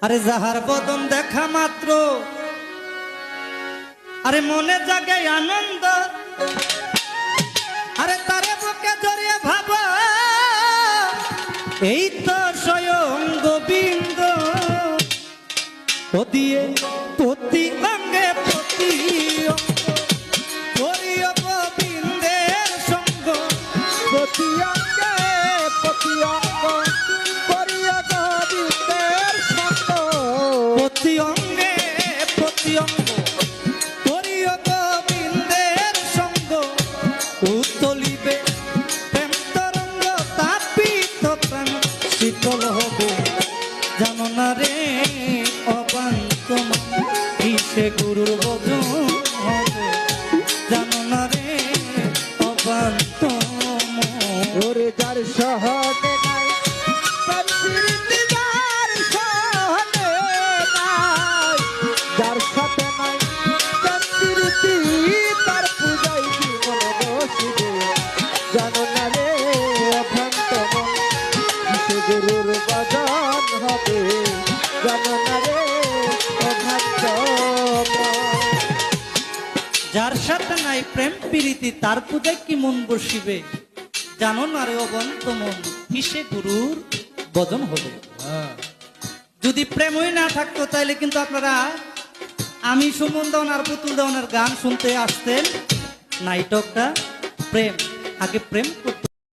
আরে যাহার বদন দেখা মাত্র আরে মনে জাগে আনন্দ, আরে তারে বুকে জড়িয়ে ভাবা এই তো স্বয়ং গোবিন্দ। ও দিয়ে প্রতি অঙ্গে প্রতি অঙ্গ করিও গোবিন্দের সঙ্গ, প্রতি অঙ্গে প্রতি অঙ্গ করিয়া গোবিন্দের সঙ্গ, প্রতি অঙ্গে প্রতি অঙ্গ করিও গোবিন্দের সঙ্গ। উত্তলিবে প্রেম তরঙ্গ তাপিত প্রাণ শীতল হবে, জানো না রে অবান্ত কিসে গুরুর বদন হবে, জানো না রে অবান্ত। ওরে যার সহনে নাই তার প্রীতি, যার সহনে নাই যার সাথে নাই তার প্রীতি, তার পূজায় জীবন বসিবে, জানো না রে অভ্রান্ত মন কিসে গুরুর বদন হবে, জানো না রে অভ্রান্ত মন। যার সাথে নাই প্রেম প্রীতি তার পূজায় কি মন বসিবে, জানো না রে অবন্ত মন কিসে গুরুর বদন হবে। যদি প্রেমই না থাকতো তাইলে কিন্তু আপনারা আমি সুমন দেওয়ান আর পুতুল দেওয়ানের গান শুনতে আসতেন। নাইটকটা প্রেম, আগে প্রেম